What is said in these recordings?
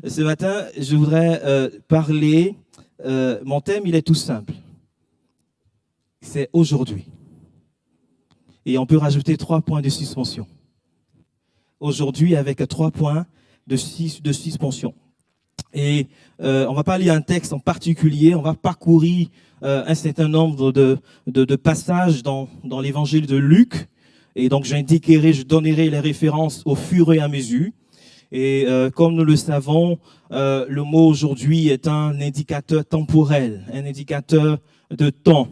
Ce matin, je voudrais parler, mon thème, il est tout simple. C'est aujourd'hui. Et on peut rajouter 3 points de suspension. Aujourd'hui, avec 3 points de suspension. Et on va pas lire un texte en particulier, on va parcourir un certain nombre de passages dans l'évangile de Luc. Et donc, je donnerai les références au fur et à mesure. Et comme nous le savons, le mot aujourd'hui est un indicateur temporel, un indicateur de temps.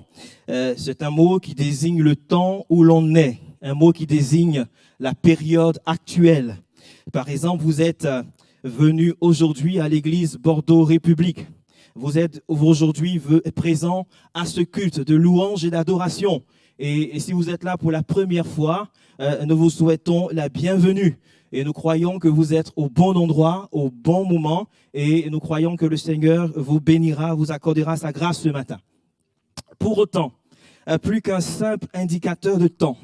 C'est un mot qui désigne le temps où l'on est, un mot qui désigne la période actuelle. Par exemple, vous êtes venu aujourd'hui à l'église Bordeaux République. Vous êtes aujourd'hui présent à ce culte de louange et d'adoration. Et si vous êtes là pour la première fois, nous vous souhaitons la bienvenue. Et nous croyons que vous êtes au bon endroit, au bon moment. Et nous croyons que le Seigneur vous bénira, vous accordera sa grâce ce matin. Pour autant, plus qu'un simple indicateur de temps.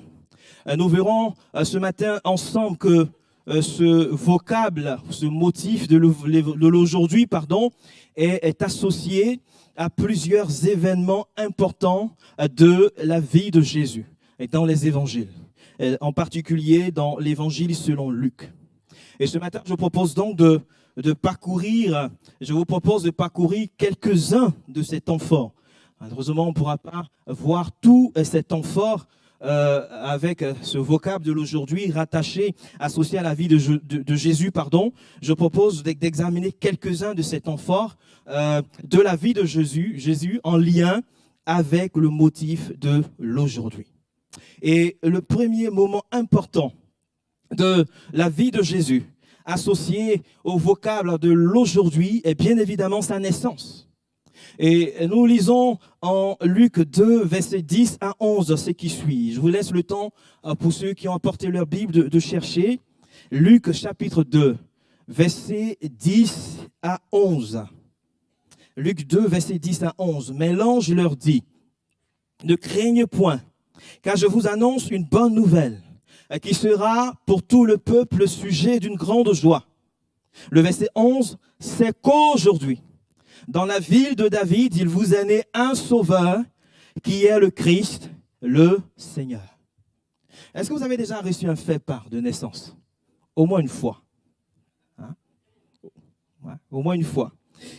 Nous verrons ce matin ensemble que ce vocable, ce motif de l'aujourd'hui, est associé à plusieurs événements importants de la vie de Jésus et dans les évangiles, en particulier dans l'évangile selon Luc. Et ce matin, je vous propose donc de parcourir quelques-uns de ces temps forts. Malheureusement, on ne pourra pas voir tout ces temps forts avec ce vocable de l'aujourd'hui rattaché, associé à la vie de Jésus, Je propose d'examiner quelques-uns de ces temps forts de la vie de Jésus en lien avec le motif de l'aujourd'hui. Et le premier moment important de la vie de Jésus, associé au vocable de l'aujourd'hui, est bien évidemment sa naissance. Et nous lisons en Luc 2, versets 10 à 11, ce qui suit. Je vous laisse le temps pour ceux qui ont apporté leur Bible de chercher. Luc chapitre 2, versets 10 à 11. Luc 2, versets 10 à 11. Mais l'ange leur dit, ne craignez point, car je vous annonce une bonne nouvelle, qui sera pour tout le peuple le sujet d'une grande joie. Le verset 11, c'est qu'aujourd'hui, dans la ville de David, il vous est né un sauveur qui est le Christ, le Seigneur. Est-ce que vous avez déjà reçu un fait-part de naissance? Au moins une fois. Ouais, au moins une fois.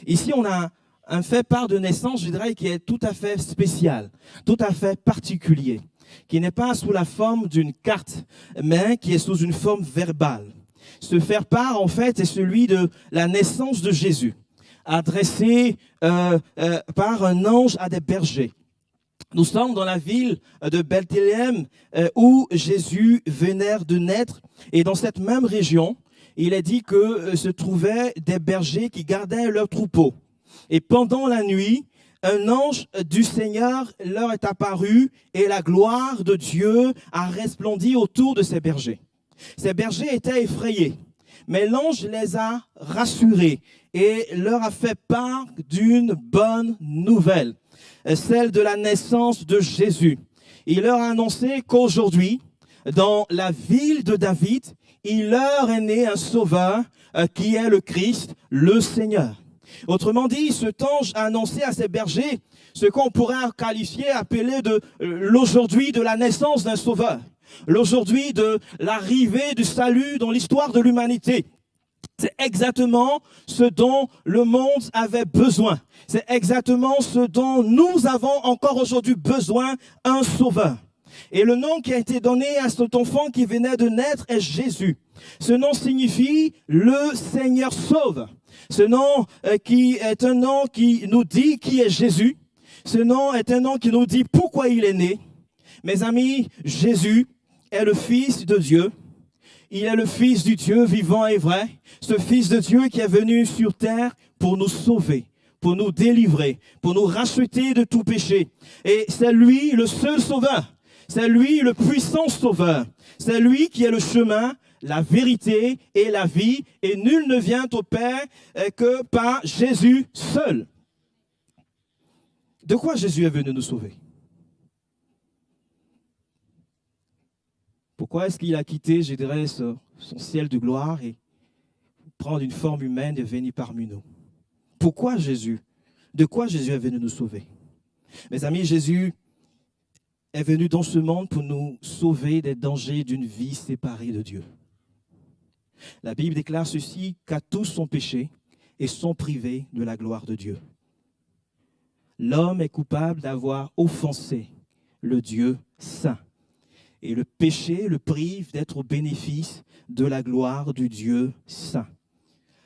Ici, on a un fait-part de naissance, je dirais, qui est tout à fait spécial, tout à fait particulier, qui n'est pas sous la forme d'une carte, mais qui est sous une forme verbale. Ce faire-part, en fait, est celui de la naissance de Jésus, adressé par un ange à des bergers. Nous sommes dans la ville de Bethléem où Jésus venait de naître. Et dans cette même région, il est dit que se trouvaient des bergers qui gardaient leurs troupeaux. Et pendant la nuit, un ange du Seigneur leur est apparu et la gloire de Dieu a resplendi autour de ces bergers. Ces bergers étaient effrayés, mais l'ange les a rassurés et leur a fait part d'une bonne nouvelle, celle de la naissance de Jésus. Il leur a annoncé qu'aujourd'hui, dans la ville de David, il leur est né un sauveur qui est le Christ, le Seigneur. Autrement dit, cet ange a annoncé à ces bergers ce qu'on pourrait qualifier, appeler de l'aujourd'hui de la naissance d'un sauveur, l'aujourd'hui de l'arrivée du salut dans l'histoire de l'humanité. C'est exactement ce dont le monde avait besoin. C'est exactement ce dont nous avons encore aujourd'hui besoin, un sauveur. Et le nom qui a été donné à cet enfant qui venait de naître est Jésus. Ce nom signifie « le Seigneur sauve ». Ce nom qui est un nom qui nous dit qui est Jésus. Ce nom est un nom qui nous dit pourquoi il est né. Mes amis, Jésus est le Fils de Dieu. Il est le Fils du Dieu vivant et vrai. Ce Fils de Dieu qui est venu sur terre pour nous sauver, pour nous délivrer, pour nous racheter de tout péché. Et c'est lui le seul sauveur. C'est lui le puissant sauveur. C'est lui qui est le chemin, la vérité et la vie. Et nul ne vient au Père que par Jésus seul. De quoi Jésus est venu nous sauver? Pourquoi est-ce qu'il a quitté, je dirais, son ciel de gloire et prendre une forme humaine et venir parmi nous. Pourquoi Jésus? De quoi Jésus est venu nous sauver? Mes amis, Jésus est venu dans ce monde pour nous sauver des dangers d'une vie séparée de Dieu. La Bible déclare ceci, qu'à tous sont péchés et sont privés de la gloire de Dieu. L'homme est coupable d'avoir offensé le Dieu saint. Et le péché le prive d'être au bénéfice de la gloire du Dieu saint.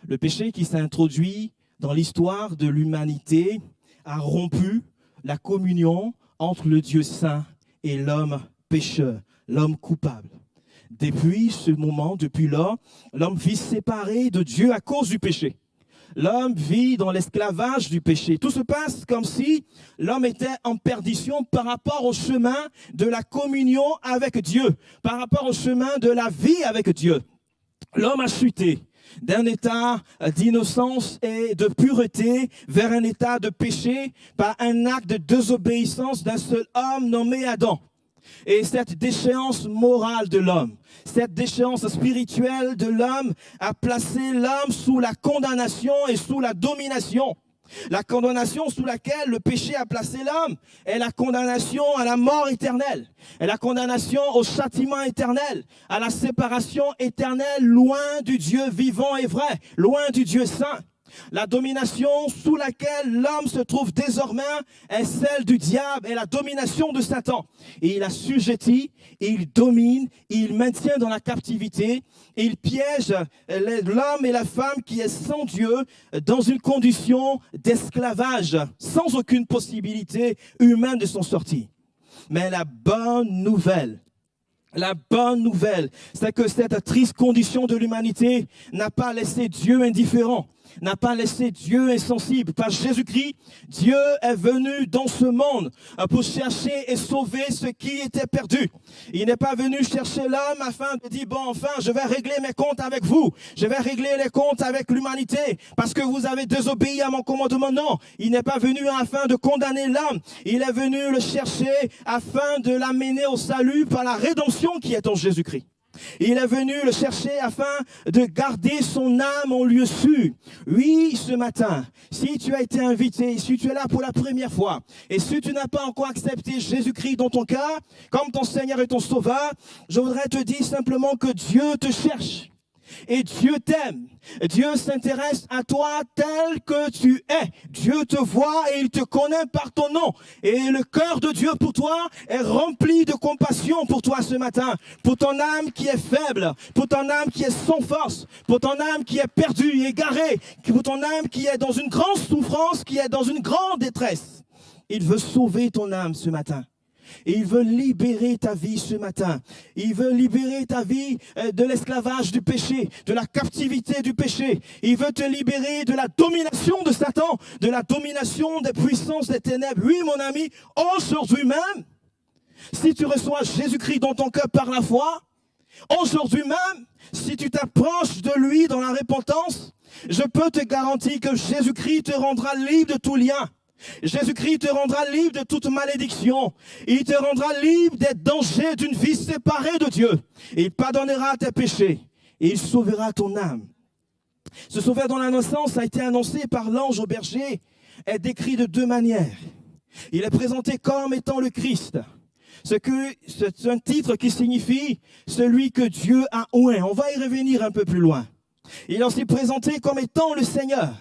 Le péché qui s'est introduit dans l'histoire de l'humanité a rompu la communion entre le Dieu saint et l'homme pécheur, l'homme coupable. Depuis ce moment, depuis lors, l'homme vit séparé de Dieu à cause du péché. L'homme vit dans l'esclavage du péché. Tout se passe comme si l'homme était en perdition par rapport au chemin de la communion avec Dieu, par rapport au chemin de la vie avec Dieu. L'homme a chuté d'un état d'innocence et de pureté vers un état de péché par un acte de désobéissance d'un seul homme nommé Adam. Et cette déchéance morale de l'homme, cette déchéance spirituelle de l'homme a placé l'homme sous la condamnation et sous la domination. La condamnation sous laquelle le péché a placé l'homme est la condamnation à la mort éternelle, est la condamnation au châtiment éternel, à la séparation éternelle loin du Dieu vivant et vrai, loin du Dieu saint. La domination sous laquelle l'homme se trouve désormais est celle du diable et la domination de Satan. Et il assujettit, il domine, il maintient dans la captivité, et il piège l'homme et la femme qui est sans Dieu dans une condition d'esclavage, sans aucune possibilité humaine de s'en sortir. Mais la bonne nouvelle, c'est que cette triste condition de l'humanité n'a pas laissé Dieu indifférent, n'a pas laissé Dieu insensible. Par Jésus-Christ, Dieu est venu dans ce monde pour chercher et sauver ce qui était perdu. Il n'est pas venu chercher l'homme afin de dire, bon, enfin, je vais régler mes comptes avec vous. Je vais régler les comptes avec l'humanité parce que vous avez désobéi à mon commandement. Non, il n'est pas venu afin de condamner l'homme. Il est venu le chercher afin de l'amener au salut par la rédemption qui est en Jésus-Christ. Il est venu le chercher afin de garder son âme en lieu sûr. Oui, ce matin, si tu as été invité, si tu es là pour la première fois, et si tu n'as pas encore accepté Jésus-Christ dans ton cœur, comme ton Seigneur et ton Sauveur, je voudrais te dire simplement que Dieu te cherche. Et Dieu t'aime. Dieu s'intéresse à toi tel que tu es. Dieu te voit et il te connaît par ton nom. Et le cœur de Dieu pour toi est rempli de compassion pour toi ce matin. Pour ton âme qui est faible, pour ton âme qui est sans force, pour ton âme qui est perdue, égarée, pour ton âme qui est dans une grande souffrance, qui est dans une grande détresse. Il veut sauver ton âme ce matin. Et il veut libérer ta vie ce matin. Il veut libérer ta vie de l'esclavage du péché, de la captivité du péché. Il veut te libérer de la domination de Satan, de la domination des puissances des ténèbres. Oui, mon ami, aujourd'hui même, si tu reçois Jésus-Christ dans ton cœur par la foi, aujourd'hui même, si tu t'approches de lui dans la repentance, je peux te garantir que Jésus-Christ te rendra libre de tout lien. Jésus-Christ te rendra libre de toute malédiction. Il te rendra libre des dangers d'une vie séparée de Dieu. Il pardonnera tes péchés et il sauvera ton âme. Ce sauveur dont la naissance a été annoncé par l'ange au berger est décrit de deux manières. Il est présenté comme étant le Christ. C'est un titre qui signifie celui que Dieu a oint. On va y revenir un peu plus loin. Il est aussi présenté comme étant le Seigneur.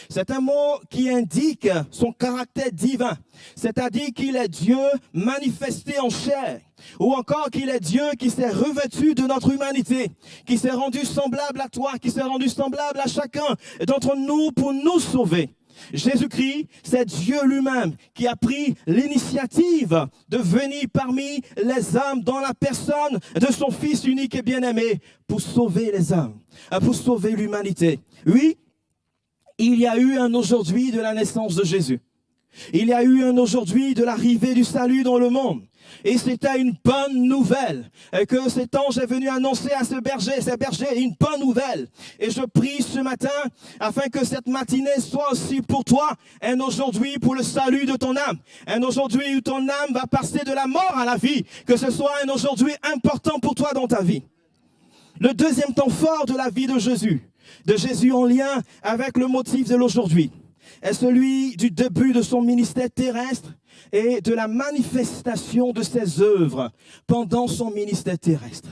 C'est un mot qui indique son caractère divin, c'est-à-dire qu'il est Dieu manifesté en chair, ou encore qu'il est Dieu qui s'est revêtu de notre humanité, qui s'est rendu semblable à toi, qui s'est rendu semblable à chacun d'entre nous pour nous sauver. Jésus-Christ, c'est Dieu lui-même qui a pris l'initiative de venir parmi les hommes dans la personne de son Fils unique et bien-aimé pour sauver les hommes, pour sauver l'humanité. Oui, il y a eu un aujourd'hui de la naissance de Jésus. Il y a eu un aujourd'hui de l'arrivée du salut dans le monde. Et c'était une bonne nouvelle que cet ange est venu annoncer à ces bergers, une bonne nouvelle. Et je prie ce matin afin que cette matinée soit aussi pour toi un aujourd'hui pour le salut de ton âme. Un aujourd'hui où ton âme va passer de la mort à la vie. Que ce soit un aujourd'hui important pour toi dans ta vie. Le deuxième temps fort de la vie de Jésus, de Jésus en lien avec le motif de l'aujourd'hui est celui du début de son ministère terrestre et de la manifestation de ses œuvres pendant son ministère terrestre.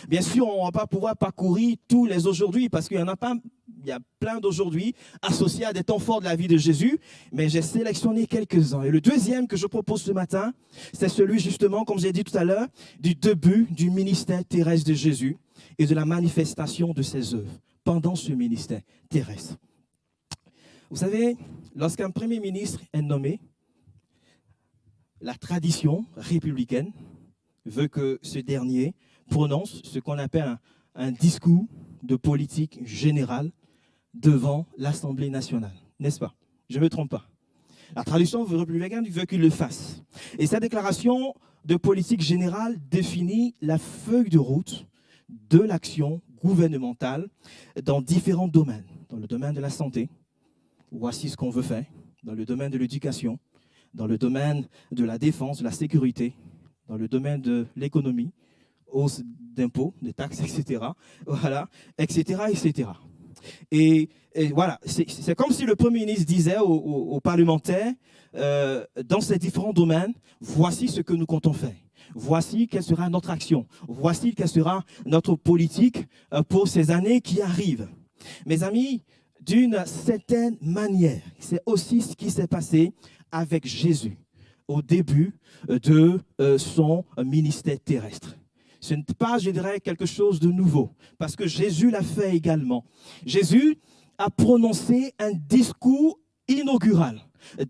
Bien sûr, on ne va pas pouvoir parcourir tous les aujourd'hui parce qu'il y en a pas, il y a plein d'aujourd'hui associés à des temps forts de la vie de Jésus, mais j'ai sélectionné quelques-uns. Et le deuxième que je propose ce matin, c'est celui justement, comme j'ai dit tout à l'heure, du début du ministère terrestre de Jésus et de la manifestation de ses œuvres pendant ce ministère terrestre. Vous savez, lorsqu'un premier ministre est nommé, la tradition républicaine veut que ce dernier prononce ce qu'on appelle un discours de politique générale devant l'Assemblée nationale, n'est-ce pas? Je ne me trompe pas. La tradition républicaine veut qu'il le fasse. Et sa déclaration de politique générale définit la feuille de route de l'action gouvernementale dans différents domaines. Dans le domaine de la santé, voici ce qu'on veut faire. Dans le domaine de l'éducation, dans le domaine de la défense, de la sécurité, dans le domaine de l'économie, hausse d'impôts, des taxes, etc. Voilà, etc., etc. Et voilà, c'est comme si le Premier ministre disait aux parlementaires, dans ces différents domaines, voici ce que nous comptons faire. Voici quelle sera notre action. Voici quelle sera notre politique pour ces années qui arrivent. Mes amis, d'une certaine manière, c'est aussi ce qui s'est passé avec Jésus au début de son ministère terrestre. Ce n'est pas, je dirais, quelque chose de nouveau, parce que Jésus l'a fait également. Jésus a prononcé un discours inaugural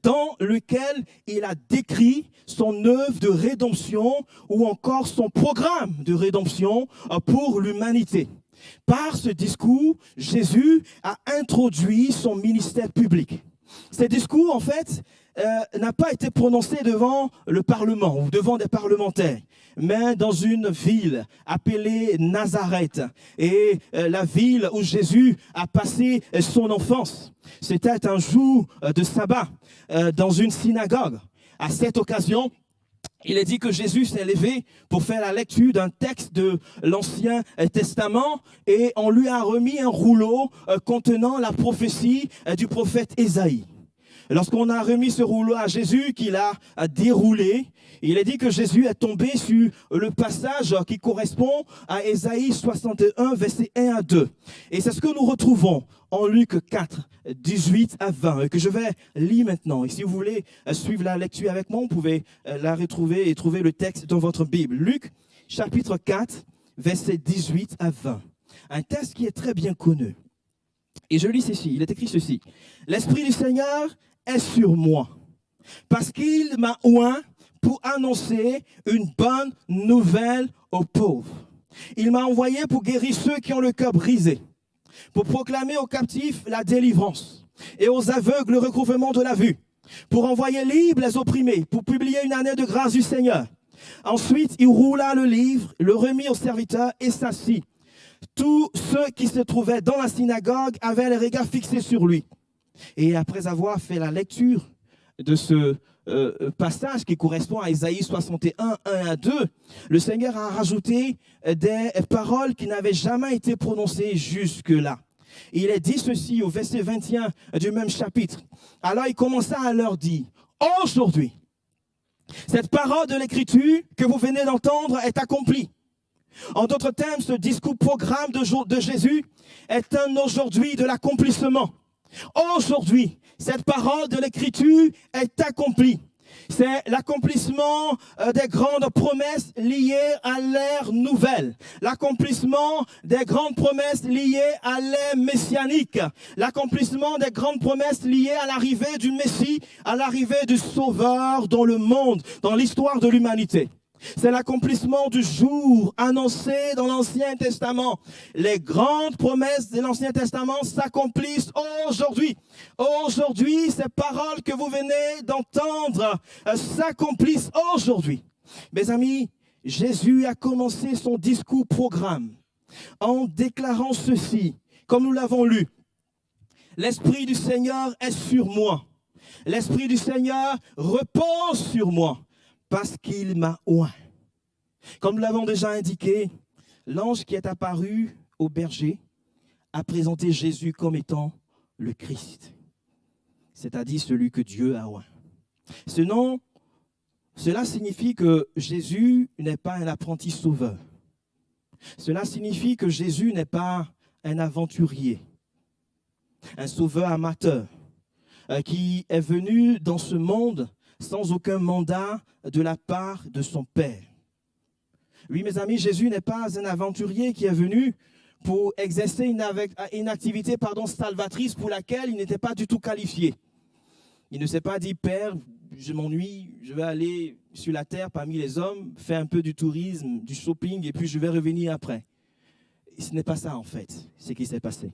dans lequel il a décrit son œuvre de rédemption ou encore son programme de rédemption pour l'humanité. Par ce discours, Jésus a introduit son ministère public. Ce discours, en fait, n'a pas été prononcé devant le Parlement ou devant des parlementaires, mais dans une ville appelée Nazareth, et la ville où Jésus a passé son enfance. C'était un jour de sabbat dans une synagogue. À cette occasion, il est dit que Jésus s'est levé pour faire la lecture d'un texte de l'Ancien Testament et on lui a remis un rouleau contenant la prophétie du prophète Ésaïe. Lorsqu'on a remis ce rouleau à Jésus, qu'il a déroulé, il est dit que Jésus est tombé sur le passage qui correspond à Ésaïe 61, versets 1 à 2. Et c'est ce que nous retrouvons en Luc 4, 18 à 20, que je vais lire maintenant. Et si vous voulez suivre la lecture avec moi, vous pouvez la retrouver et trouver le texte dans votre Bible. Luc, chapitre 4, versets 18 à 20. Un texte qui est très bien connu. Et je lis ceci, il est écrit ceci. « L'Esprit du Seigneur est sur moi, parce qu'il m'a oint pour annoncer une bonne nouvelle aux pauvres. Il m'a envoyé pour guérir ceux qui ont le cœur brisé, pour proclamer aux captifs la délivrance et aux aveugles le recouvrement de la vue, pour envoyer libres les opprimés, pour publier une année de grâce du Seigneur. » Ensuite, il roula le livre, le remit au serviteur et s'assit. Tous ceux qui se trouvaient dans la synagogue avaient les regards fixés sur lui. Et après avoir fait la lecture de ce passage qui correspond à Ésaïe 61, 1 à 2, le Seigneur a rajouté des paroles qui n'avaient jamais été prononcées jusque-là. Il est dit ceci au verset 21 du même chapitre. Alors il commença à leur dire, « Aujourd'hui, cette parole de l'Écriture que vous venez d'entendre est accomplie. » En d'autres termes, ce discours programme de Jésus est un aujourd'hui de l'accomplissement. Aujourd'hui, cette parole de l'Écriture est accomplie. C'est l'accomplissement des grandes promesses liées à l'ère nouvelle. L'accomplissement des grandes promesses liées à l'ère messianique. L'accomplissement des grandes promesses liées à l'arrivée du Messie, à l'arrivée du Sauveur dans le monde, dans l'histoire de l'humanité. C'est l'accomplissement du jour annoncé dans l'Ancien Testament. Les grandes promesses de l'Ancien Testament s'accomplissent aujourd'hui. Aujourd'hui, ces paroles que vous venez d'entendre s'accomplissent aujourd'hui. Mes amis, Jésus a commencé son discours programme en déclarant ceci, comme nous l'avons lu. L'Esprit du Seigneur est sur moi. L'Esprit du Seigneur repose sur moi. Parce qu'il m'a oint. Comme nous l'avons déjà indiqué, l'ange qui est apparu au berger a présenté Jésus comme étant le Christ, c'est-à-dire celui que Dieu a oint. Cela signifie que Jésus n'est pas un apprenti sauveur. Cela signifie que Jésus n'est pas un aventurier, un sauveur amateur qui est venu dans ce monde sans aucun mandat de la part de son Père. Oui, mes amis, Jésus n'est pas un aventurier qui est venu pour exercer une activité salvatrice pour laquelle il n'était pas du tout qualifié. Il ne s'est pas dit, Père, je m'ennuie, je vais aller sur la terre parmi les hommes, faire un peu du tourisme, du shopping, et puis je vais revenir après. Et ce n'est pas ça, en fait, ce qui s'est passé.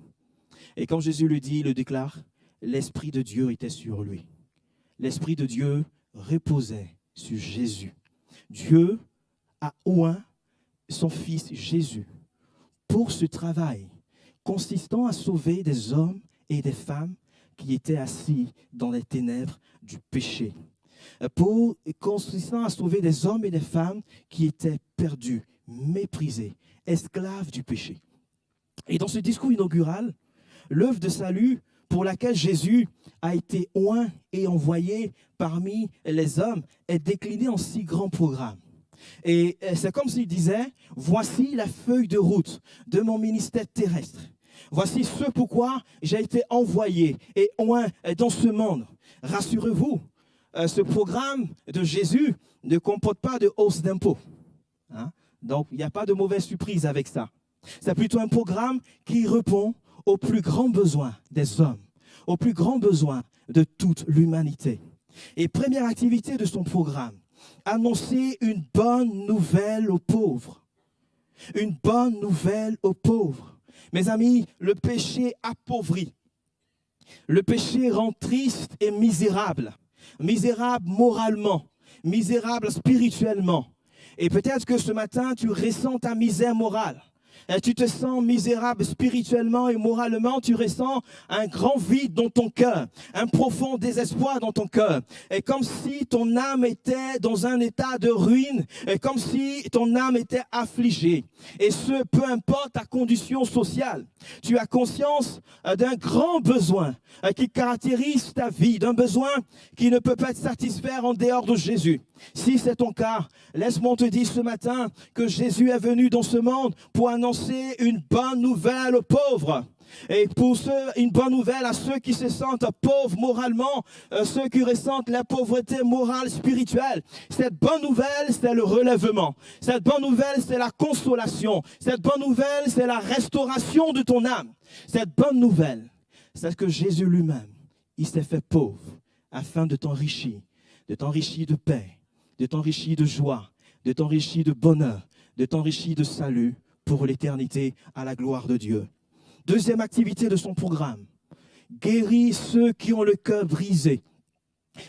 Et quand Jésus le dit, il le déclare, l'Esprit de Dieu était sur lui. L'Esprit de Dieu reposait sur Jésus. Dieu a oint son Fils Jésus pour ce travail consistant à sauver des hommes et des femmes qui étaient assis dans les ténèbres du péché. Consistant à sauver des hommes et des femmes qui étaient perdus, méprisés, esclaves du péché. Et dans ce discours inaugural, l'œuvre de salut pour laquelle Jésus a été oint et envoyé parmi les hommes est déclinée en 6 grands programmes. Et c'est comme s'il disait, voici la feuille de route de mon ministère terrestre. Voici ce pourquoi j'ai été envoyé et oint dans ce monde. Rassurez-vous, ce programme de Jésus ne comporte pas de hausse d'impôts. Donc, il n'y a pas de mauvaise surprise avec ça. C'est plutôt un programme qui répond aux plus grands besoins des hommes, aux plus grands besoins de toute l'humanité. Et première activité de son programme, annoncer une bonne nouvelle aux pauvres. Une bonne nouvelle aux pauvres. Mes amis, le péché appauvrit. Le péché rend triste et misérable. Misérable moralement, misérable spirituellement. Et peut-être que ce matin, tu ressens ta misère morale. Et tu te sens misérable spirituellement et moralement, tu ressens un grand vide dans ton cœur, un profond désespoir dans ton cœur. Et comme si ton âme était dans un état de ruine, et comme si ton âme était affligée. Et ce, peu importe ta condition sociale. Tu as conscience d'un grand besoin qui caractérise ta vie, d'un besoin qui ne peut pas être satisfait en dehors de Jésus. Si c'est ton cas, laisse-moi te dire ce matin que Jésus est venu dans ce monde pour annoncer une bonne nouvelle aux pauvres. Et une bonne nouvelle à ceux qui se sentent pauvres moralement, ceux qui ressentent la pauvreté morale, spirituelle. Cette bonne nouvelle, c'est le relèvement. Cette bonne nouvelle, c'est la consolation. Cette bonne nouvelle, c'est la restauration de ton âme. Cette bonne nouvelle, c'est que Jésus lui-même, il s'est fait pauvre afin de t'enrichir de paix, de t'enrichir de joie, de t'enrichir de bonheur, de t'enrichir de salut pour l'éternité à la gloire de Dieu. Deuxième activité de son programme, guérir ceux qui ont le cœur brisé.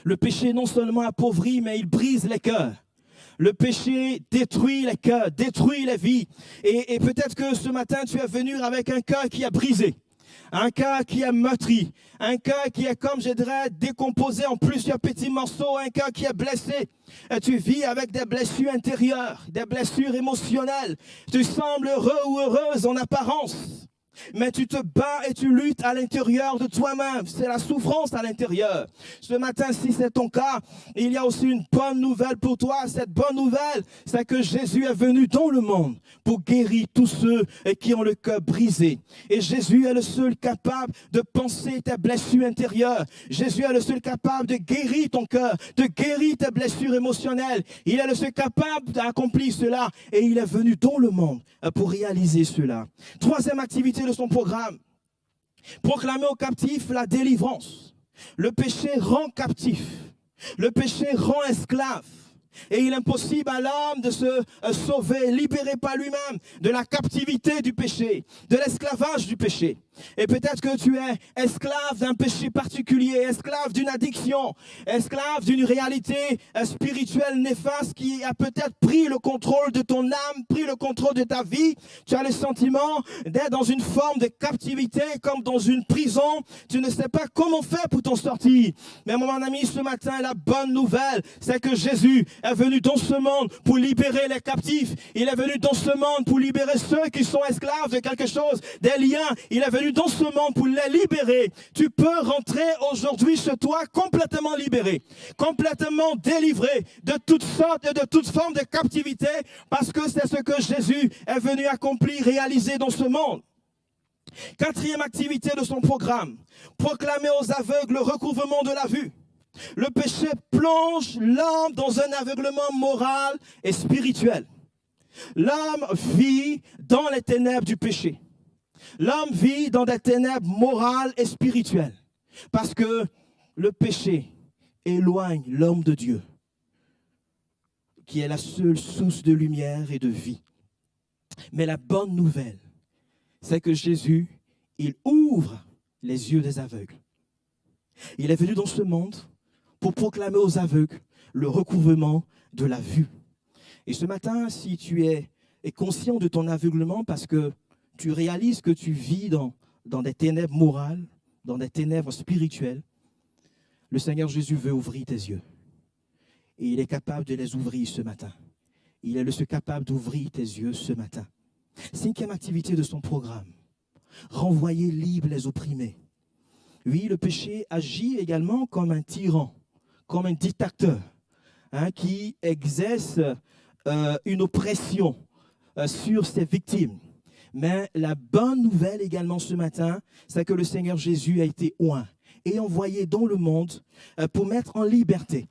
Le péché non seulement appauvrit, mais il brise les cœurs. Le péché détruit les cœurs, détruit les vies. Et peut-être que ce matin, tu es venu avec un cœur qui a brisé. Un cœur qui est meurtri, un cœur qui est, comme je dirais, décomposé en plusieurs petits morceaux, un cœur qui est blessé. Et tu vis avec des blessures intérieures, des blessures émotionnelles. Tu sembles heureux ou heureuse en apparence. Mais tu te bats et tu luttes à l'intérieur de toi-même. C'est la souffrance à l'intérieur. Ce matin, si c'est ton cas, il y a aussi une bonne nouvelle pour toi. Cette bonne nouvelle, c'est que Jésus est venu dans le monde pour guérir tous ceux qui ont le cœur brisé. Et Jésus est le seul capable de penser tes blessures intérieures. Jésus est le seul capable de guérir ton cœur, de guérir tes blessures émotionnelles. Il est le seul capable d'accomplir cela. Et il est venu dans le monde pour réaliser cela. Troisième activité de son programme, proclamer aux captifs la délivrance. Le péché rend captif, le péché rend esclave. Et il est impossible à l'homme de se sauver, libéré par lui-même de la captivité du péché, de l'esclavage du péché. Et peut-être que tu es esclave d'un péché particulier, esclave d'une addiction, esclave d'une réalité spirituelle néfaste qui a peut-être pris le contrôle de ton âme, pris le contrôle de ta vie. Tu as le sentiment d'être dans une forme de captivité, comme dans une prison. Tu ne sais pas comment faire pour t'en sortir. Mais mon ami, ce matin, la bonne nouvelle, c'est que Jésus est est venu dans ce monde pour libérer les captifs. Il est venu dans ce monde pour libérer ceux qui sont esclaves de quelque chose, des liens. Il est venu dans ce monde pour les libérer. Tu peux rentrer aujourd'hui chez toi complètement libéré, complètement délivré de toutes sortes et de toutes formes de captivité, parce que c'est ce que Jésus est venu accomplir, réaliser dans ce monde. Quatrième activité de son programme, proclamer aux aveugles le recouvrement de la vue. Le péché plonge l'homme dans un aveuglement moral et spirituel. L'homme vit dans les ténèbres du péché. L'homme vit dans des ténèbres morales et spirituelles. Parce que le péché éloigne l'homme de Dieu, qui est la seule source de lumière et de vie. Mais la bonne nouvelle, c'est que Jésus, il ouvre les yeux des aveugles. Il est venu dans ce monde pour proclamer aux aveugles le recouvrement de la vue. Et ce matin, si tu es conscient de ton aveuglement parce que tu réalises que tu vis dans des ténèbres morales, dans des ténèbres spirituelles, le Seigneur Jésus veut ouvrir tes yeux. Et il est capable de les ouvrir ce matin. Il est capable d'ouvrir tes yeux ce matin. Cinquième activité de son programme, renvoyer libres les opprimés. Oui, le péché agit également comme un tyran, comme un dictateur, qui exerce une oppression sur ses victimes. Mais la bonne nouvelle également ce matin, c'est que le Seigneur Jésus a été oint et envoyé dans le monde pour mettre en liberté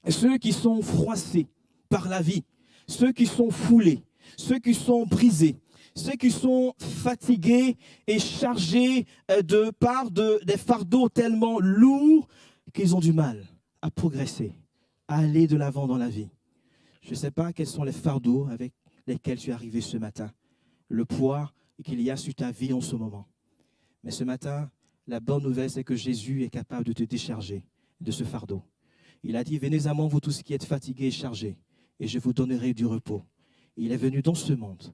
ceux qui sont froissés par la vie, ceux qui sont foulés, ceux qui sont brisés, ceux qui sont fatigués et chargés des fardeaux tellement lourds qu'ils ont du mal à progresser, à aller de l'avant dans la vie. Je ne sais pas quels sont les fardeaux avec lesquels tu es arrivé ce matin, le poids qu'il y a sur ta vie en ce moment. Mais ce matin, la bonne nouvelle, c'est que Jésus est capable de te décharger de ce fardeau. Il a dit, venez à moi, vous tous qui êtes fatigués et chargés, et je vous donnerai du repos. Il est venu dans ce monde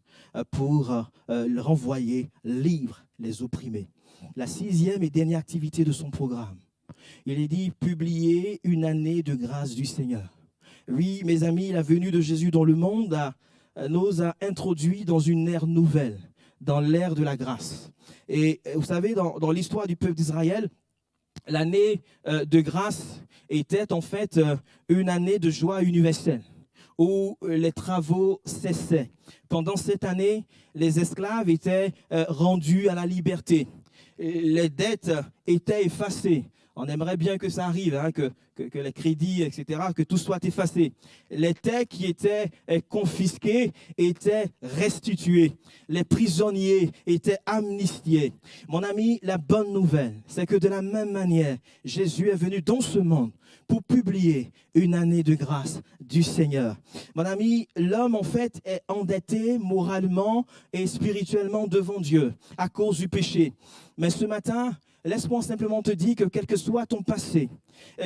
pour renvoyer libre les opprimés. La sixième et dernière activité de son programme, il est dit, publier une année de grâce du Seigneur. Oui, mes amis, la venue de Jésus dans le monde nous a introduits dans une ère nouvelle, dans l'ère de la grâce. Et vous savez, dans l'histoire du peuple d'Israël, l'année de grâce était en fait une année de joie universelle, où les travaux cessaient. Pendant cette année, les esclaves étaient rendus à la liberté. Les dettes étaient effacées. On aimerait bien que ça arrive, que les crédits, etc., que tout soit effacé. Les terres qui étaient confisquées étaient restituées. Les prisonniers étaient amnistiés. Mon ami, la bonne nouvelle, c'est que de la même manière, Jésus est venu dans ce monde pour publier une année de grâce du Seigneur. Mon ami, l'homme en fait est endetté moralement et spirituellement devant Dieu à cause du péché. Mais ce matin, laisse-moi simplement te dire que quel que soit ton passé,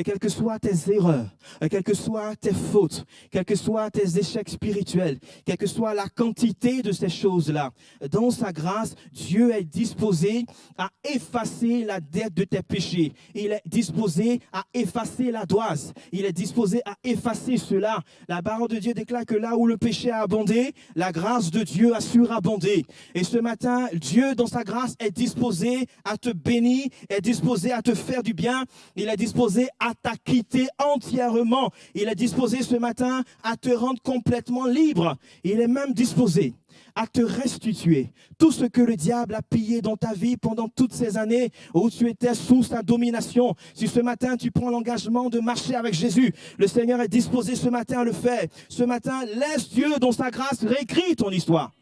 quelles que soient tes erreurs, quelles que soient tes fautes, quels que soient tes échecs spirituels, quelle que soit la quantité de ces choses-là, dans sa grâce, Dieu est disposé à effacer la dette de tes péchés. Il est disposé à effacer la doise. Il est disposé à effacer cela. La parole de Dieu déclare que là où le péché a abondé, la grâce de Dieu a surabondé. Et ce matin, Dieu, dans sa grâce, est disposé à te bénir, est disposé à te faire du bien. Il est disposé à t'acquitter entièrement. Il est disposé ce matin à te rendre complètement libre. Il est même disposé à te restituer tout ce que le diable a pillé dans ta vie pendant toutes ces années où tu étais sous sa domination. Si ce matin tu prends l'engagement de marcher avec Jésus, le Seigneur est disposé ce matin à le faire. Ce matin, laisse Dieu dans sa grâce réécrire ton histoire.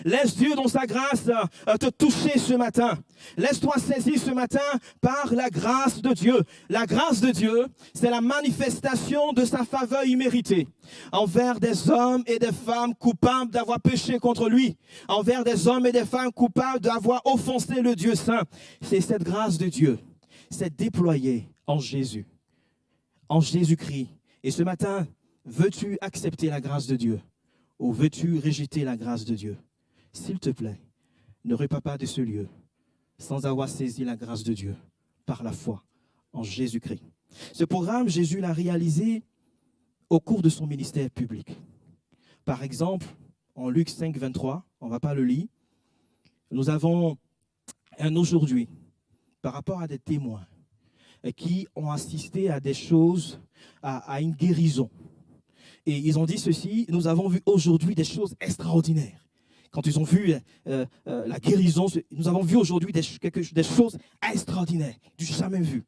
Laisse Dieu dans sa grâce te toucher ce matin. Laisse-toi saisir ce matin par la grâce de Dieu. La grâce de Dieu, c'est la manifestation de sa faveur imméritée envers des hommes et des femmes coupables d'avoir péché contre lui, envers des hommes et des femmes coupables d'avoir offensé le Dieu saint. C'est cette grâce de Dieu, c'est déployée en Jésus, en Jésus-Christ. Et ce matin, veux-tu accepter la grâce de Dieu ou veux-tu rejeter la grâce de Dieu? S'il te plaît, ne repars pas de ce lieu sans avoir saisi la grâce de Dieu par la foi en Jésus-Christ. Ce programme, Jésus l'a réalisé au cours de son ministère public. Par exemple, en Luc 5, 23, on ne va pas le lire, nous avons un aujourd'hui par rapport à des témoins qui ont assisté à des choses, à une guérison. Et ils ont dit ceci: nous avons vu aujourd'hui des choses extraordinaires. Quand ils ont vu la guérison, nous avons vu aujourd'hui des choses extraordinaires, du jamais vu.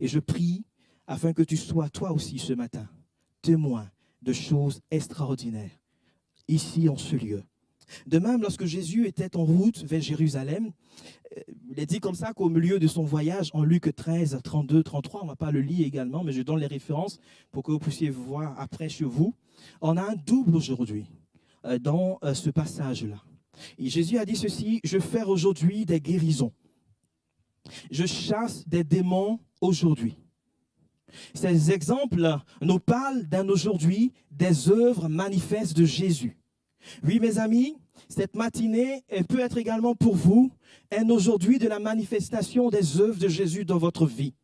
Et je prie afin que tu sois toi aussi ce matin témoin de choses extraordinaires ici en ce lieu. De même, lorsque Jésus était en route vers Jérusalem, il est dit comme ça qu'au milieu de son voyage, en Luc 13, 32, 33, on ne va pas le lire également, mais je donne les références pour que vous puissiez voir après chez vous. On a un double aujourd'hui dans ce passage-là. Et Jésus a dit ceci: je fais aujourd'hui des guérisons. Je chasse des démons aujourd'hui. Ces exemples nous parlent d'un aujourd'hui des œuvres manifestes de Jésus. Oui, mes amis, cette matinée peut être également pour vous un aujourd'hui de la manifestation des œuvres de Jésus dans votre vie.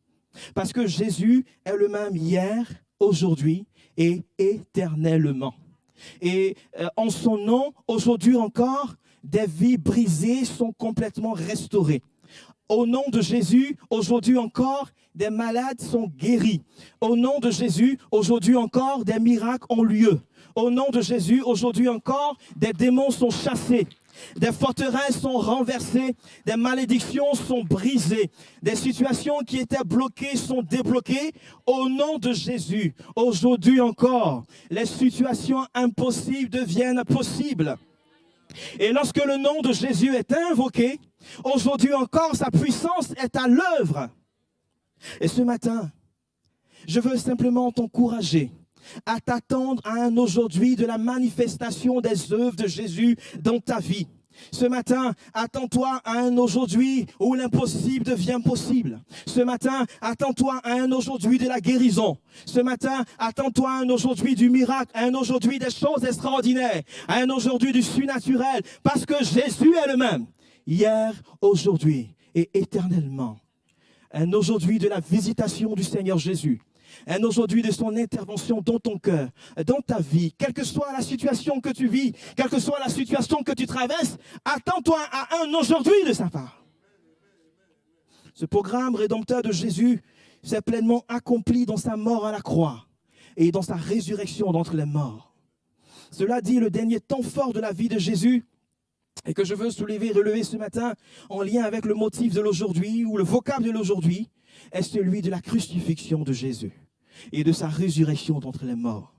Parce que Jésus est le même hier, aujourd'hui et éternellement. Et en son nom, aujourd'hui encore, des vies brisées sont complètement restaurées. Au nom de Jésus, aujourd'hui encore, des malades sont guéris. Au nom de Jésus, aujourd'hui encore, des miracles ont lieu. Au nom de Jésus, aujourd'hui encore, des démons sont chassés. Des forteresses sont renversées, des malédictions sont brisées, des situations qui étaient bloquées sont débloquées. Au nom de Jésus, aujourd'hui encore, les situations impossibles deviennent possibles. Et lorsque le nom de Jésus est invoqué, aujourd'hui encore, sa puissance est à l'œuvre. Et ce matin, je veux simplement t'encourager à t'attendre à un aujourd'hui de la manifestation des œuvres de Jésus dans ta vie. Ce matin, attends-toi à un aujourd'hui où l'impossible devient possible. Ce matin, attends-toi à un aujourd'hui de la guérison. Ce matin, attends-toi à un aujourd'hui du miracle, à un aujourd'hui des choses extraordinaires, à un aujourd'hui du surnaturel, parce que Jésus est le même, hier, aujourd'hui et éternellement. Un aujourd'hui de la visitation du Seigneur Jésus. Un aujourd'hui de son intervention dans ton cœur, dans ta vie, quelle que soit la situation que tu vis, quelle que soit la situation que tu traverses, attends-toi à un aujourd'hui de sa part. Ce programme rédempteur de Jésus s'est pleinement accompli dans sa mort à la croix et dans sa résurrection d'entre les morts. Cela dit, le dernier temps fort de la vie de Jésus, et que je veux relever ce matin en lien avec le motif de l'aujourd'hui ou le vocable de l'aujourd'hui, est celui de la crucifixion de Jésus et de sa résurrection d'entre les morts.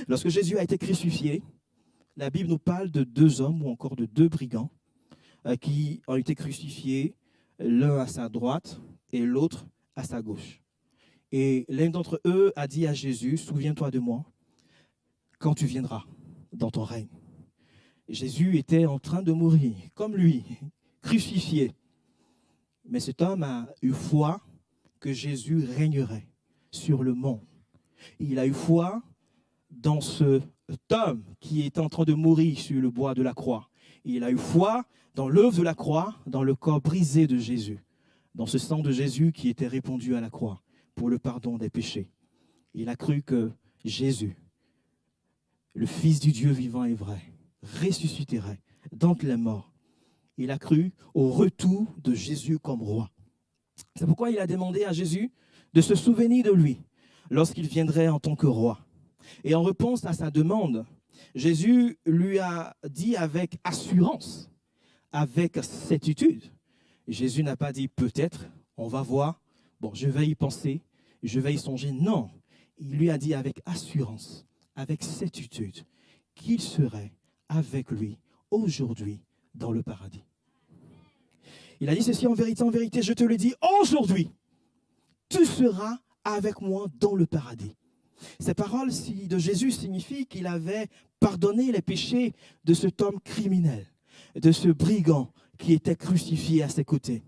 Lorsque Jésus a été crucifié, la Bible nous parle de deux hommes ou encore de deux brigands qui ont été crucifiés, l'un à sa droite et l'autre à sa gauche. Et l'un d'entre eux a dit à Jésus: souviens-toi de moi quand tu viendras dans ton règne. Jésus était en train de mourir, comme lui, crucifié. Mais cet homme a eu foi que Jésus régnerait sur le monde. Il a eu foi dans cet homme qui était en train de mourir sur le bois de la croix. Il a eu foi dans l'œuvre de la croix, dans le corps brisé de Jésus, dans ce sang de Jésus qui était répandu à la croix pour le pardon des péchés. Il a cru que Jésus, le Fils du Dieu vivant et vrai, ressusciterait d'entre les morts. Il a cru au retour de Jésus comme roi. C'est pourquoi il a demandé à Jésus de se souvenir de lui lorsqu'il viendrait en tant que roi. Et en réponse à sa demande, Jésus lui a dit avec assurance, avec certitude. Jésus n'a pas dit peut-être, on va voir, bon, je vais y penser, je vais y songer. Non, il lui a dit avec assurance, avec certitude, qu'il serait avec lui aujourd'hui dans le paradis. Il a dit ceci: en vérité, je te le dis, aujourd'hui, tu seras avec moi dans le paradis. Ces paroles de Jésus signifient qu'il avait pardonné les péchés de cet homme criminel, de ce brigand qui était crucifié à ses côtés,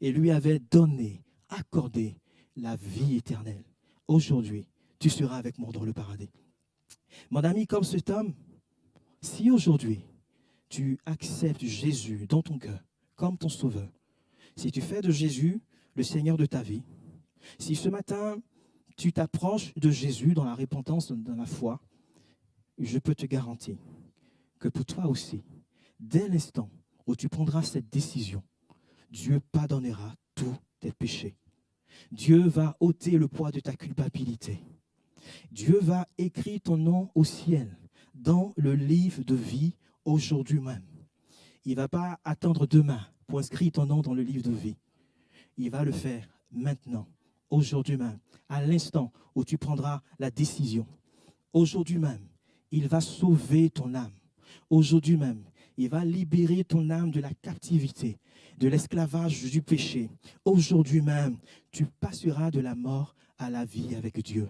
et lui avait donné, accordé la vie éternelle. Aujourd'hui, tu seras avec moi dans le paradis. Mon ami, comme cet homme, si aujourd'hui, tu acceptes Jésus dans ton cœur comme ton sauveur, si tu fais de Jésus le Seigneur de ta vie, si ce matin, tu t'approches de Jésus dans la repentance, dans la foi, je peux te garantir que pour toi aussi, dès l'instant où tu prendras cette décision, Dieu pardonnera tous tes péchés. Dieu va ôter le poids de ta culpabilité. Dieu va écrire ton nom au ciel, dans le livre de vie, aujourd'hui même. Il ne va pas attendre demain pour inscrire ton nom dans le livre de vie. Il va le faire maintenant, aujourd'hui même, à l'instant où tu prendras la décision. Aujourd'hui même, il va sauver ton âme. Aujourd'hui même, il va libérer ton âme de la captivité, de l'esclavage du péché. Aujourd'hui même, tu passeras de la mort à la vie avec Dieu.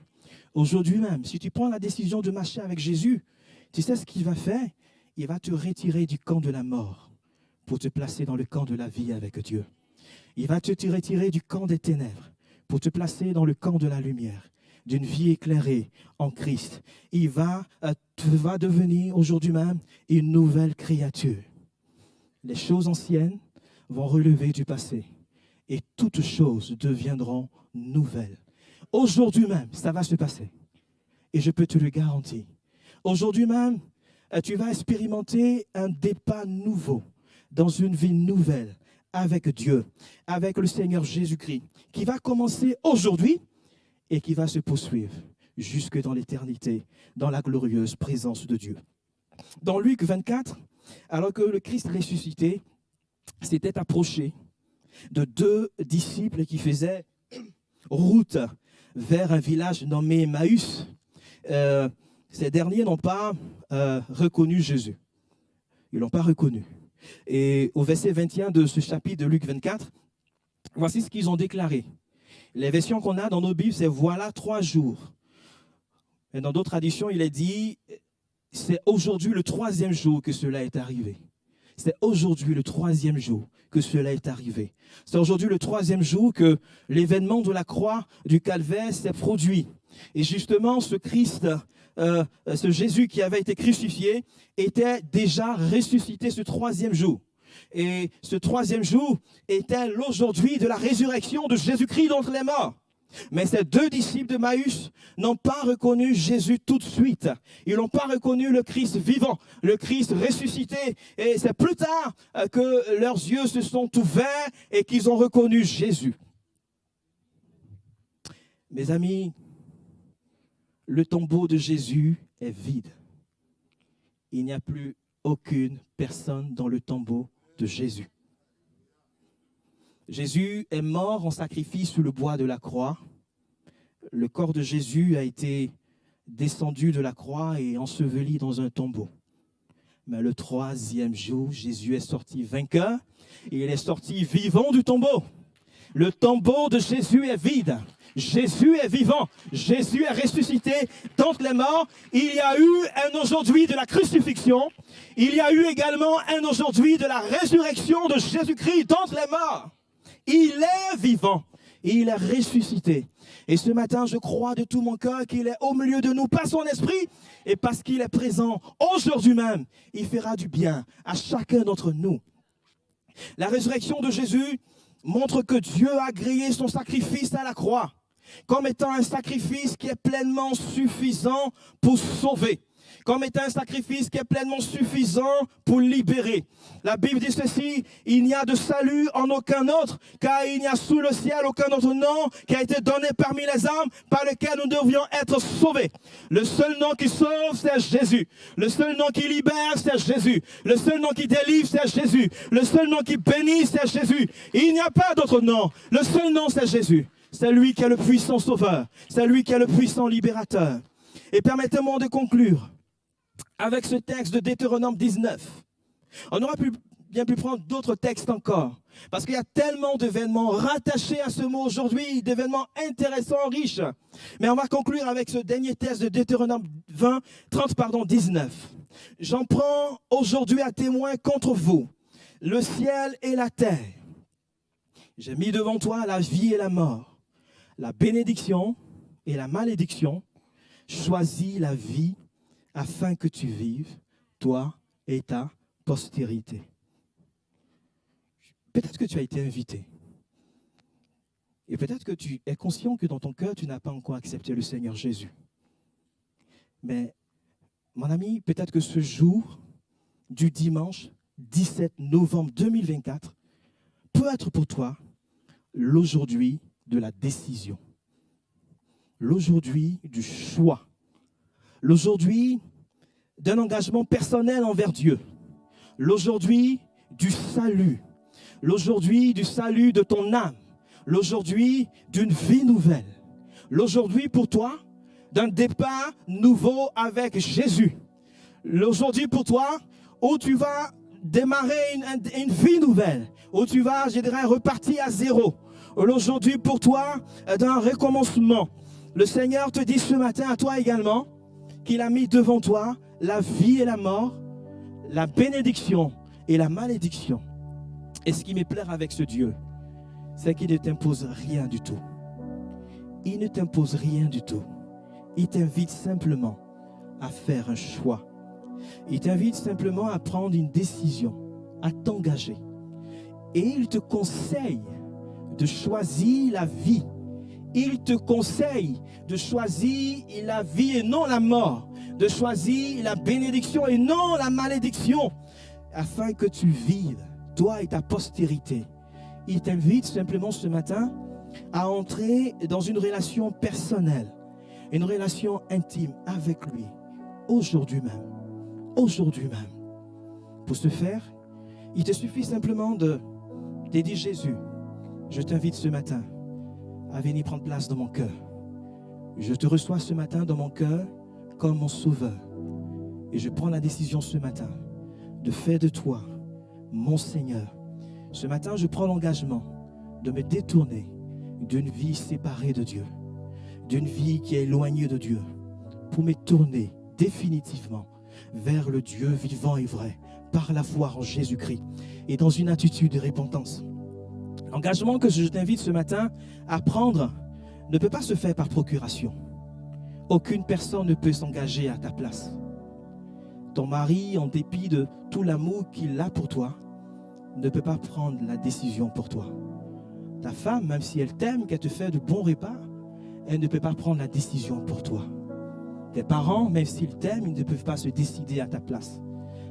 Aujourd'hui même, si tu prends la décision de marcher avec Jésus, tu sais ce qu'il va faire? Il va te retirer du camp de la mort pour te placer dans le camp de la vie avec Dieu. Il va te retirer du camp des ténèbres pour te placer dans le camp de la lumière, d'une vie éclairée en Christ. Il va devenir aujourd'hui même une nouvelle créature. Les choses anciennes vont relever du passé et toutes choses deviendront nouvelles. Aujourd'hui même, ça va se passer et je peux te le garantir. Aujourd'hui même, tu vas expérimenter un départ nouveau dans une vie nouvelle avec Dieu, avec le Seigneur Jésus-Christ, qui va commencer aujourd'hui et qui va se poursuivre jusque dans l'éternité, dans la glorieuse présence de Dieu. Dans Luc 24, alors que le Christ ressuscité s'était approché de deux disciples qui faisaient route vers un village nommé Emmaüs, ces derniers n'ont pas reconnu Jésus. Ils ne l'ont pas reconnu. Et au verset 21 de ce chapitre de Luc 24, voici ce qu'ils ont déclaré. Les versions qu'on a dans nos Bibles, c'est « voilà 3 jours ». Et dans d'autres traditions, il est dit « c'est aujourd'hui le 3e jour que cela est arrivé ». C'est aujourd'hui le 3e jour que cela est arrivé. C'est aujourd'hui le 3e jour que l'événement de la croix du Calvaire s'est produit. Et justement, ce Christ, ce Jésus qui avait été crucifié, était déjà ressuscité ce 3e jour. Et ce 3e jour était l'aujourd'hui de la résurrection de Jésus-Christ d'entre les morts. Mais ces deux disciples de Maüs n'ont pas reconnu Jésus tout de suite. Ils n'ont pas reconnu le Christ vivant, le Christ ressuscité. Et c'est plus tard que leurs yeux se sont ouverts et qu'ils ont reconnu Jésus. Mes amis, le tombeau de Jésus est vide. Il n'y a plus aucune personne dans le tombeau de Jésus. Jésus est mort en sacrifice sous le bois de la croix. Le corps de Jésus a été descendu de la croix et enseveli dans un tombeau. Mais le 3e jour, Jésus est sorti vainqueur et il est sorti vivant du tombeau. Le tombeau de Jésus est vide. Jésus est vivant. Jésus est ressuscité d'entre les morts. Il y a eu un aujourd'hui de la crucifixion. Il y a eu également un aujourd'hui de la résurrection de Jésus-Christ d'entre les morts. Il est vivant. Il est ressuscité. Et ce matin, je crois de tout mon cœur qu'il est au milieu de nous par son esprit et parce qu'il est présent aujourd'hui même. Il fera du bien à chacun d'entre nous. La résurrection de Jésus montre que Dieu a agréé son sacrifice à la croix comme étant un sacrifice qui est pleinement suffisant pour sauver, comme étant un sacrifice qui est pleinement suffisant pour libérer. La Bible dit ceci, il n'y a de salut en aucun autre, car il n'y a sous le ciel aucun autre nom qui a été donné parmi les hommes par lequel nous devions être sauvés. Le seul nom qui sauve, c'est Jésus. Le seul nom qui libère, c'est Jésus. Le seul nom qui délivre, c'est Jésus. Le seul nom qui bénit, c'est Jésus. Il n'y a pas d'autre nom. Le seul nom, c'est Jésus. C'est lui qui est le puissant sauveur. C'est lui qui est le puissant libérateur. Et permettez-moi de conclure avec ce texte de Deutéronome 19. On aurait bien pu prendre d'autres textes encore, parce qu'il y a tellement d'événements rattachés à ce mot aujourd'hui, d'événements intéressants, riches. Mais on va conclure avec ce dernier texte de Deutéronome 19. J'en prends aujourd'hui à témoin contre vous, le ciel et la terre. J'ai mis devant toi la vie et la mort, la bénédiction et la malédiction. Choisis la vie afin que tu vives, toi et ta postérité. Peut-être que tu as été invité Et peut-être que tu es conscient que dans ton cœur, tu n'as pas encore accepté le Seigneur Jésus. Mais, mon ami, peut-être que ce jour du dimanche 17 novembre 2024 peut être pour toi l'aujourd'hui de la décision, l'aujourd'hui du choix, l'aujourd'hui d'un engagement personnel envers Dieu, l'aujourd'hui du salut, l'aujourd'hui du salut de ton âme, l'aujourd'hui d'une vie nouvelle, l'aujourd'hui pour toi d'un départ nouveau avec Jésus, l'aujourd'hui pour toi où tu vas démarrer une vie nouvelle, où tu vas, je dirais, repartir à zéro. Aujourd'hui pour toi d'un recommencement. Le Seigneur te dit ce matin à toi également qu'il a mis devant toi la vie et la mort, la bénédiction et la malédiction. Et ce qui me plaît avec ce Dieu, c'est qu'il ne t'impose rien du tout. Il ne t'impose rien du tout. Il t'invite simplement à faire un choix. Il t'invite simplement à prendre une décision, à t'engager. Et il te conseille de choisir la vie. Il te conseille de choisir la vie et non la mort, de choisir la bénédiction et non la malédiction, afin que tu vives, toi et ta postérité. Il t'invite simplement ce matin à entrer dans une relation personnelle, une relation intime avec lui, aujourd'hui même. Aujourd'hui même. Pour ce faire, il te suffit simplement de dire Jésus, je t'invite ce matin à venir prendre place dans mon cœur. Je te reçois ce matin dans mon cœur comme mon sauveur. Et je prends la décision ce matin de faire de toi mon Seigneur. Ce matin, je prends l'engagement de me détourner d'une vie séparée de Dieu, d'une vie qui est éloignée de Dieu, pour me tourner définitivement vers le Dieu vivant et vrai, par la foi en Jésus-Christ, et dans une attitude de repentance. L'engagement que je t'invite ce matin à prendre ne peut pas se faire par procuration. Aucune personne ne peut s'engager à ta place. Ton mari, en dépit de tout l'amour qu'il a pour toi, ne peut pas prendre la décision pour toi. Ta femme, même si elle t'aime, qu'elle te fait de bons repas, elle ne peut pas prendre la décision pour toi. Tes parents, même s'ils t'aiment, ils ne peuvent pas se décider à ta place.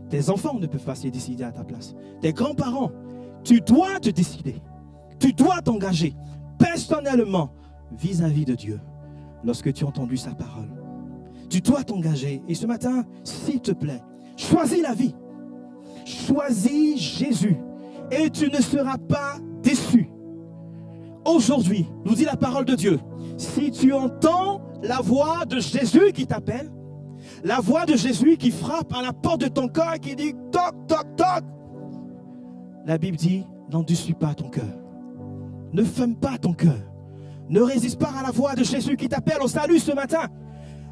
Tes enfants ne peuvent pas se décider à ta place. Tes grands-parents, tu dois te décider. Tu dois t'engager personnellement vis-à-vis de Dieu lorsque tu as entendu sa parole. Tu dois t'engager. Et ce matin, s'il te plaît, choisis la vie. Choisis Jésus et tu ne seras pas déçu. Aujourd'hui, nous dit la parole de Dieu, si tu entends la voix de Jésus qui t'appelle, la voix de Jésus qui frappe à la porte de ton cœur et qui dit toc, toc, toc, la Bible dit, n'endurcis pas ton cœur. Ne ferme pas ton cœur. Ne résiste pas à la voix de Jésus qui t'appelle au salut ce matin.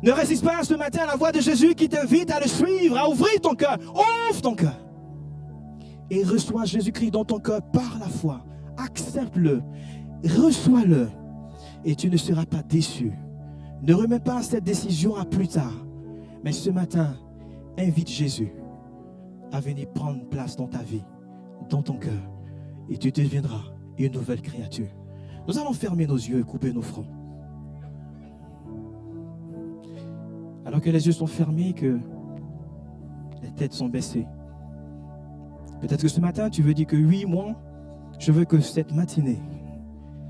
Ne résiste pas ce matin à la voix de Jésus qui t'invite à le suivre, à ouvrir ton cœur. Ouvre ton cœur. Et reçois Jésus-Christ dans ton cœur par la foi. Accepte-le. Reçois-le. Et tu ne seras pas déçu. Ne remets pas cette décision à plus tard. Mais ce matin, invite Jésus à venir prendre place dans ta vie, dans ton cœur. Et tu deviendras une nouvelle créature. Nous allons fermer nos yeux et couper nos fronts. Alors que les yeux sont fermés, que les têtes sont baissées. Peut-être que ce matin, tu veux dire que oui, moi, je veux que cette matinée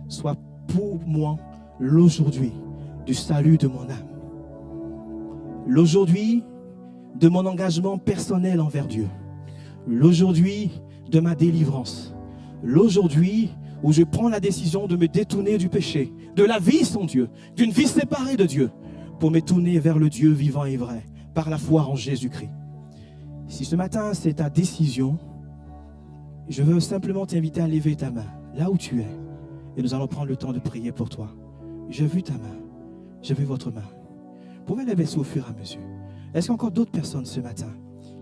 soit pour moi l'aujourd'hui du salut de mon âme. L'aujourd'hui de mon engagement personnel envers Dieu. L'aujourd'hui de ma délivrance. L'aujourd'hui où je prends la décision de me détourner du péché, de la vie sans Dieu, d'une vie séparée de Dieu, pour me tourner vers le Dieu vivant et vrai, par la foi en Jésus-Christ. Si ce matin c'est ta décision, je veux simplement t'inviter à lever ta main, là où tu es, et nous allons prendre le temps de prier pour toi. J'ai vu ta main, j'ai vu votre main. Vous pouvez la baisser au fur et à mesure. Est-ce qu'il y a encore d'autres personnes ce matin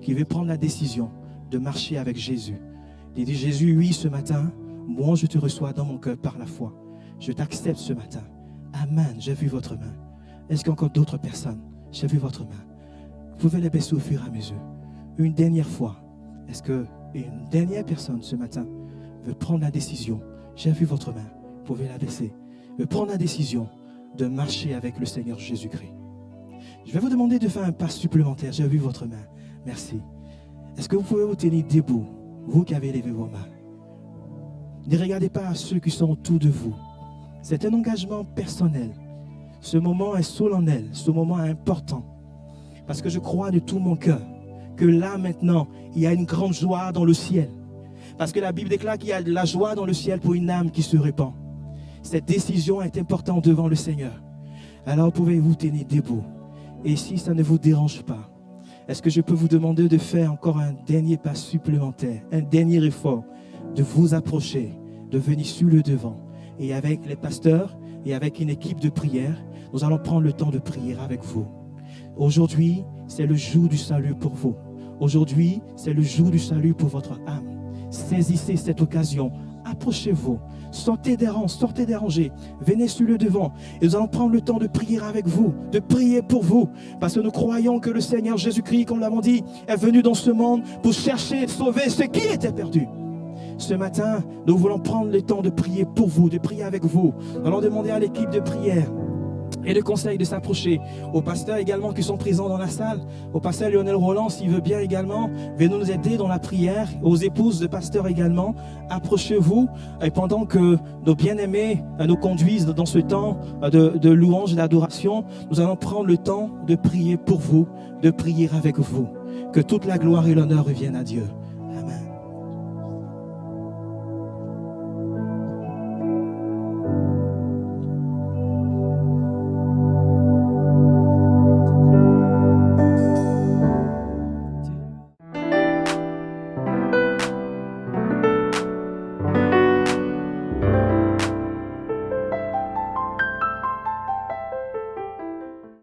qui veulent prendre la décision de marcher avec Jésus? Il dit Jésus, oui, ce matin, moi je te reçois dans mon cœur par la foi. Je t'accepte ce matin. Amen, j'ai vu votre main. Est-ce qu'il y a encore d'autres personnes? J'ai vu votre main. Vous pouvez les baisser au fur et à mesure. Une dernière fois. Est-ce qu'une dernière personne ce matin veut prendre la décision? J'ai vu votre main. Vous pouvez la baisser. de prendre la décision de marcher avec le Seigneur Jésus-Christ. Je vais vous demander de faire un pas supplémentaire. J'ai vu votre main. Merci. Est-ce que vous pouvez vous tenir debout, vous qui avez levé vos mains? Ne regardez pas à ceux qui sont autour de vous. C'est un engagement personnel. Ce moment est solennel, ce moment est important. Parce que je crois de tout mon cœur que là maintenant, il y a une grande joie dans le ciel. Parce que la Bible déclare qu'il y a de la joie dans le ciel pour une âme qui se répand. Cette décision est importante devant le Seigneur. Alors pouvez-vous tenir debout. Et si ça ne vous dérange pas, est-ce que je peux vous demander de faire encore un dernier pas supplémentaire, un dernier effort, de vous approcher, de venir sur le devant. Et avec les pasteurs et avec une équipe de prière, nous allons prendre le temps de prier avec vous. Aujourd'hui, c'est le jour du salut pour vous. Aujourd'hui, c'est le jour du salut pour votre âme. Saisissez cette occasion. Approchez-vous. Sortez des rangs, sortez des rangées. Venez sur le devant. Et nous allons prendre le temps de prier avec vous, de prier pour vous. Parce que nous croyons que le Seigneur Jésus-Christ, comme nous l'avons dit, est venu dans ce monde pour chercher et sauver ceux qui étaient perdus. Ce matin, nous voulons prendre le temps de prier pour vous, de prier avec vous. Nous allons demander à l'équipe de prière et de conseil de s'approcher. Aux pasteurs également qui sont présents dans la salle. Au pasteur Lionel Roland, s'il veut bien également, venez nous aider dans la prière. Aux épouses de pasteurs également, approchez-vous. Et pendant que nos bien-aimés nous conduisent dans ce temps de louange et d'adoration, nous allons prendre le temps de prier pour vous, de prier avec vous. Que toute la gloire et l'honneur reviennent à Dieu.